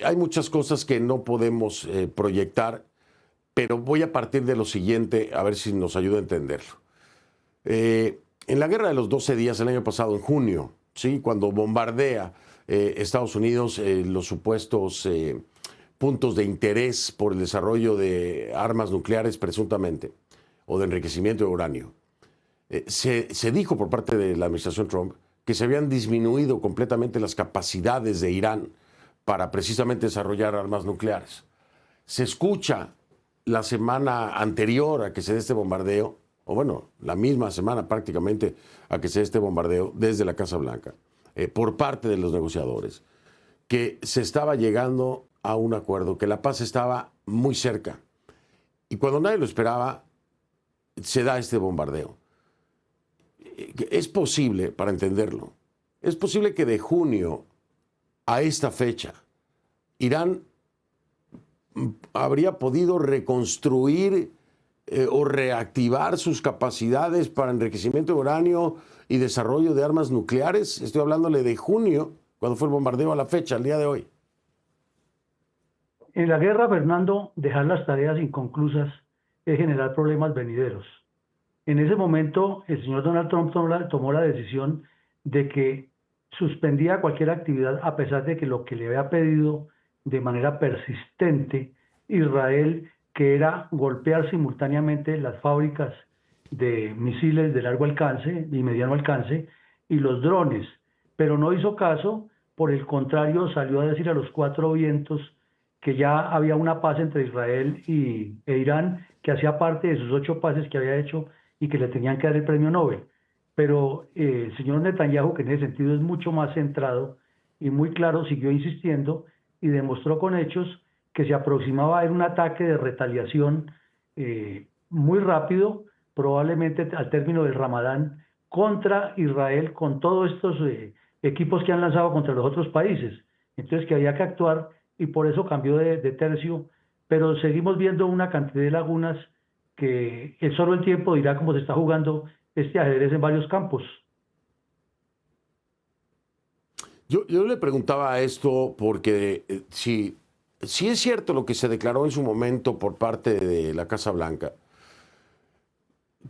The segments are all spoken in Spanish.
hay muchas cosas que no podemos proyectar, pero voy a partir de lo siguiente, a ver si nos ayuda a entenderlo. En la guerra de los 12 días, el año pasado, en junio, ¿sí? Cuando bombardea Estados Unidos los supuestos puntos de interés por el desarrollo de armas nucleares, presuntamente, o de enriquecimiento de uranio, se dijo por parte de la administración Trump que se habían disminuido completamente las capacidades de Irán para precisamente desarrollar armas nucleares. Se escucha la semana anterior a que se dé este bombardeo, o bueno, la misma semana prácticamente a que se dé este bombardeo desde la Casa Blanca, por parte de los negociadores, que se estaba llegando a un acuerdo, que la paz estaba muy cerca. Y cuando nadie lo esperaba, se da este bombardeo. Es posible, para entenderlo, es posible que de junio a esta fecha, Irán habría podido reconstruir o reactivar sus capacidades para enriquecimiento de uranio y desarrollo de armas nucleares. Estoy hablándole de junio, cuando fue el bombardeo, a la fecha, al día de hoy. En la guerra, Fernando, dejar las tareas inconclusas es generar problemas venideros. En ese momento, el señor Donald Trump tomó la decisión de que suspendía cualquier actividad a pesar de que lo que le había pedido de manera persistente Israel, que era golpear simultáneamente las fábricas de misiles de largo alcance y mediano alcance y los drones, pero no hizo caso. Por el contrario, salió a decir a los cuatro vientos que ya había una paz entre Israel e Irán, que hacía parte de sus 8 paces que había hecho y que le tenían que dar el premio Nobel. Pero el señor Netanyahu, que en ese sentido es mucho más centrado y muy claro, siguió insistiendo y demostró con hechos que se aproximaba a un ataque de retaliación muy rápido, probablemente al término del Ramadán, contra Israel, con todos estos equipos que han lanzado contra los otros países. Entonces que había que actuar y por eso cambió de tercio, pero seguimos viendo una cantidad de lagunas que solo el tiempo dirá cómo se está jugando este ajedrez en varios campos. Yo le preguntaba esto porque si es cierto lo que se declaró en su momento por parte de la Casa Blanca,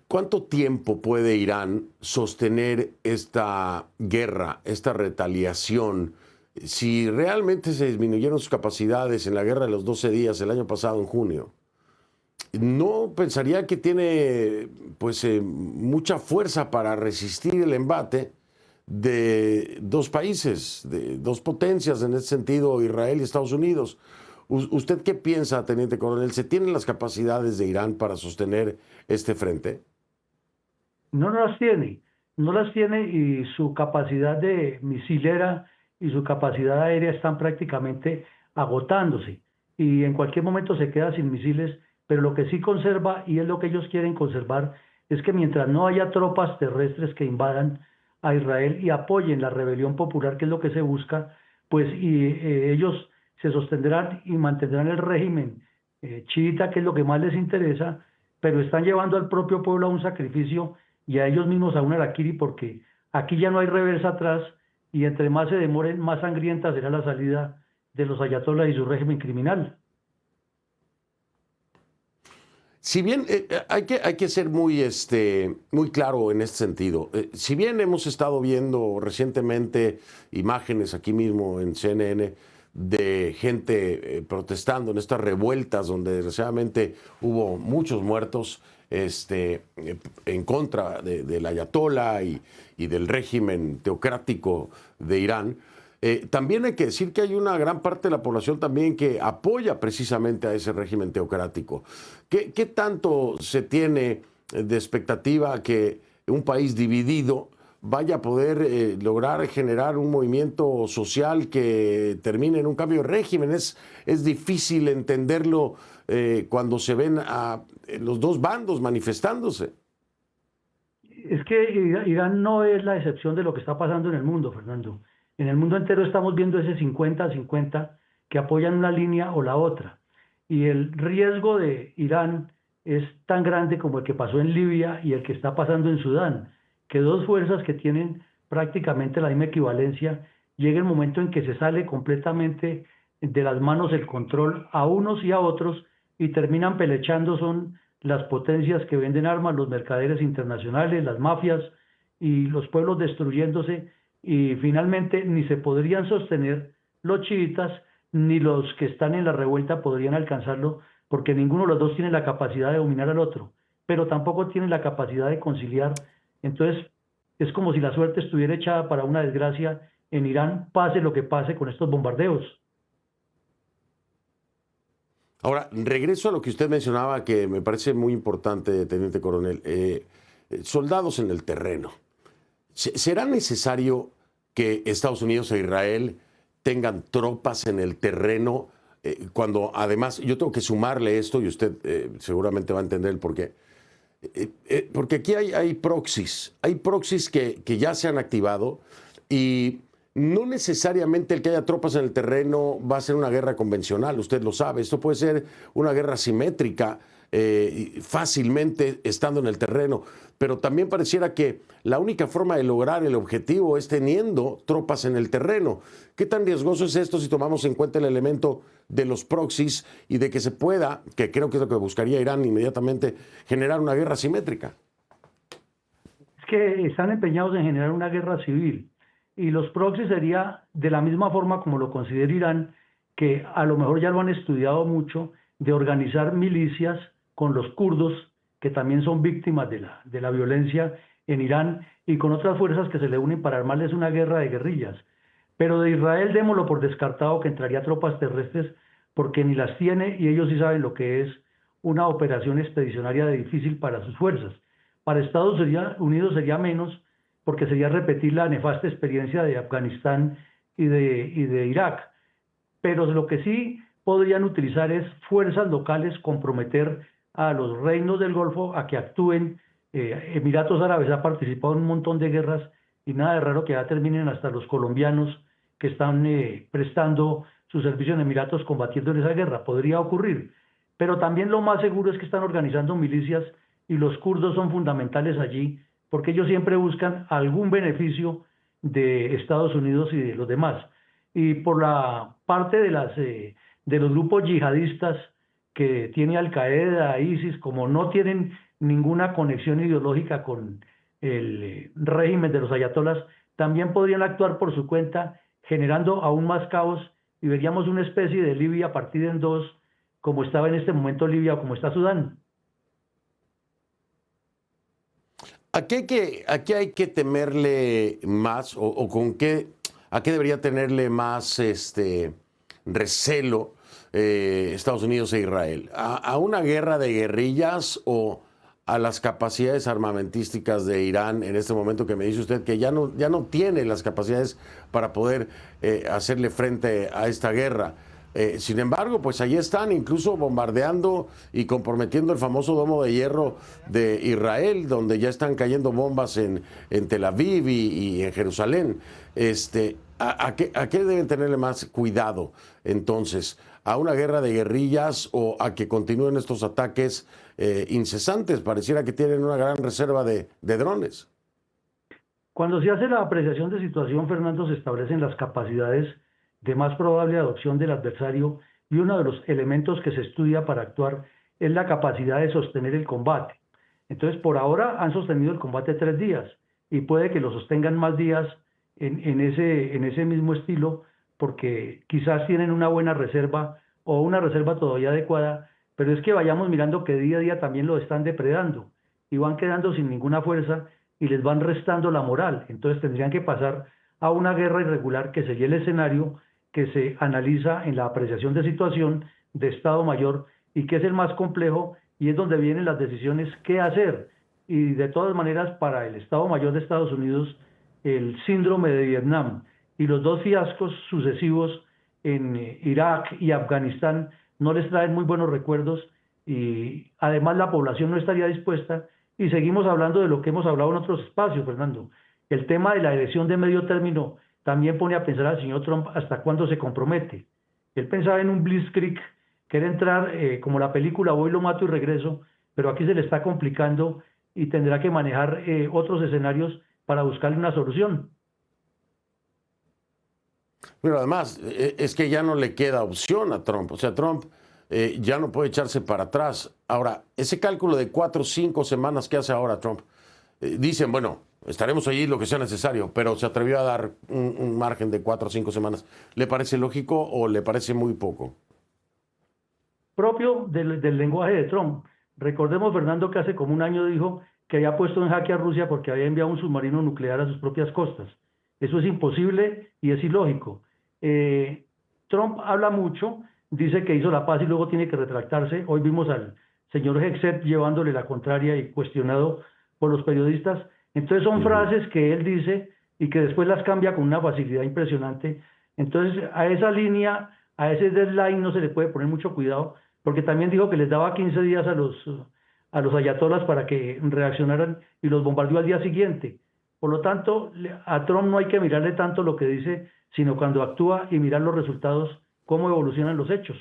¿cuánto tiempo puede Irán sostener esta guerra, esta retaliación? Si realmente se disminuyeron sus capacidades en la guerra de los 12 días el año pasado, en junio, ¿no pensaría que tiene mucha fuerza para resistir el embate de dos países, de dos potencias en ese sentido, Israel y Estados Unidos? ¿Usted qué piensa, teniente coronel? ¿Se tienen las capacidades de Irán para sostener este frente? No las tiene, no las tiene, y su capacidad de misilera y su capacidad aérea están prácticamente agotándose y en cualquier momento se queda sin misiles, pero lo que sí conserva, y es lo que ellos quieren conservar, es que mientras no haya tropas terrestres que invadan a Israel y apoyen la rebelión popular, que es lo que se busca, pues ellos se sostendrán y mantendrán el régimen chiita, que es lo que más les interesa, pero están llevando al propio pueblo a un sacrificio y a ellos mismos a un harakiri, porque aquí ya no hay reversa atrás y entre más se demoren, más sangrienta será la salida de los ayatolás y su régimen criminal. Si bien hay que ser muy claro en este sentido, si bien hemos estado viendo recientemente imágenes aquí mismo en CNN de gente protestando en estas revueltas donde desgraciadamente hubo muchos muertos en contra del ayatolá y del régimen teocrático de Irán, también hay que decir que hay una gran parte de la población también que apoya precisamente a ese régimen teocrático. ¿Qué tanto se tiene de expectativa que un país dividido vaya a poder lograr generar un movimiento social que termine en un cambio de régimen? Es difícil entenderlo cuando se ven a los dos bandos manifestándose. Es que Irán no es la excepción de lo que está pasando en el mundo, Fernando. En el mundo entero estamos viendo ese 50-50 que apoyan una línea o la otra. Y el riesgo de Irán es tan grande como el que pasó en Libia y el que está pasando en Sudán, que dos fuerzas que tienen prácticamente la misma equivalencia, llega el momento en que se sale completamente de las manos el control a unos y a otros y terminan pelechando son las potencias que venden armas, los mercaderes internacionales, las mafias y los pueblos destruyéndose y finalmente ni se podrían sostener los chiitas ni los que están en la revuelta podrían alcanzarlo porque ninguno de los dos tiene la capacidad de dominar al otro, pero tampoco tiene la capacidad de conciliar. Entonces es como si la suerte estuviera echada para una desgracia en Irán, pase lo que pase con estos bombardeos. Ahora, regreso a lo que usted mencionaba, que me parece muy importante, teniente coronel. Soldados en el terreno. ¿Será necesario que Estados Unidos e Israel tengan tropas en el terreno cuando además, yo tengo que sumarle esto y usted seguramente va a entender el porqué? Porque aquí hay proxies que ya se han activado y no necesariamente el que haya tropas en el terreno va a ser una guerra convencional, usted lo sabe, esto puede ser una guerra simétrica fácilmente estando en el terreno, pero también pareciera que la única forma de lograr el objetivo es teniendo tropas en el terreno. ¿Qué tan riesgoso es esto si tomamos en cuenta el elemento de los proxies y de que se pueda, que creo que es lo que buscaría Irán inmediatamente, generar una guerra simétrica? Es que están empeñados en generar una guerra civil y los proxies sería de la misma forma como lo considera Irán, que a lo mejor ya lo han estudiado mucho, de organizar milicias con los kurdos, que también son víctimas de la violencia en Irán, y con otras fuerzas que se le unen para armarles una guerra de guerrillas. Pero de Israel démoslo por descartado que entraría tropas terrestres, porque ni las tiene y ellos sí saben lo que es una operación expedicionaria difícil para sus fuerzas. Para Estados Unidos sería menos, porque sería repetir la nefasta experiencia de Afganistán y de Irak. Pero lo que sí podrían utilizar es fuerzas locales, comprometer a los reinos del Golfo a que actúen. Emiratos Árabes ha participado en un montón de guerras y nada de raro que ya terminen hasta los colombianos que están prestando su servicio en Emiratos combatiendo en esa guerra. Podría ocurrir. Pero también lo más seguro es que están organizando milicias y los kurdos son fundamentales allí porque ellos siempre buscan algún beneficio de Estados Unidos y de los demás. Y por la parte de los grupos yihadistas que tiene Al Qaeda, ISIS, como no tienen ninguna conexión ideológica con el régimen de los ayatolás, también podrían actuar por su cuenta, generando aún más caos y veríamos una especie de Libia partida en dos, como estaba en este momento Libia o como está Sudán. Aquí hay que temerle más o a qué debería tenerle más recelo Estados Unidos e Israel. ¿A una guerra de guerrillas o a las capacidades armamentísticas de Irán en este momento que me dice usted que ya no tiene las capacidades para poder hacerle frente a esta guerra? Sin embargo, pues allí están incluso bombardeando y comprometiendo el famoso domo de hierro de Israel, donde ya están cayendo bombas en Tel Aviv y en Jerusalén. ¿A qué deben tenerle más cuidado entonces? ¿A una guerra de guerrillas o a que continúen estos ataques incesantes? Pareciera que tienen una gran reserva de drones. Cuando se hace la apreciación de situación, Fernando, se establecen las capacidades de más probable adopción del adversario y uno de los elementos que se estudia para actuar es la capacidad de sostener el combate. Entonces, por ahora han sostenido el combate 3 días y puede que lo sostengan más días en ese mismo estilo porque quizás tienen una buena reserva o una reserva todavía adecuada, pero es que vayamos mirando que día a día también lo están depredando y van quedando sin ninguna fuerza y les van restando la moral. Entonces tendrían que pasar a una guerra irregular que sería el escenario que se analiza en la apreciación de situación de Estado Mayor y que es el más complejo y es donde vienen las decisiones qué hacer. Y de todas maneras, para el Estado Mayor de Estados Unidos, el síndrome de Vietnam y los 2 fiascos sucesivos en Irak y Afganistán no les traen muy buenos recuerdos y además la población no estaría dispuesta y seguimos hablando de lo que hemos hablado en otros espacios, Fernando. El tema de la elección de medio término también pone a pensar al señor Trump hasta cuándo se compromete. Él pensaba en un blitzkrieg, que era entrar como la película Voy, lo mato y regreso, pero aquí se le está complicando y tendrá que manejar otros escenarios para buscarle una solución. Pero además, es que ya no le queda opción a Trump. O sea, Trump ya no puede echarse para atrás. Ahora, ese cálculo de 4 o 5 semanas que hace ahora Trump, dicen, bueno, estaremos allí lo que sea necesario, pero se atrevió a dar un margen de 4 o 5 semanas. ¿Le parece lógico o le parece muy poco? Propio del lenguaje de Trump. Recordemos, Fernando, que hace como un año dijo que había puesto en jaque a Rusia porque había enviado un submarino nuclear a sus propias costas. Eso es imposible y es ilógico. Trump habla mucho, dice que hizo la paz y luego tiene que retractarse. Hoy vimos al señor Hexet llevándole la contraria y cuestionado por los periodistas. Entonces son frases que él dice y que después las cambia con una facilidad impresionante. Entonces a esa línea, a ese deadline no se le puede poner mucho cuidado, porque también dijo que les daba 15 días a los ayatolas para que reaccionaran y los bombardeó al día siguiente. Por lo tanto, a Trump no hay que mirarle tanto lo que dice, sino cuando actúa y mirar los resultados, cómo evolucionan los hechos.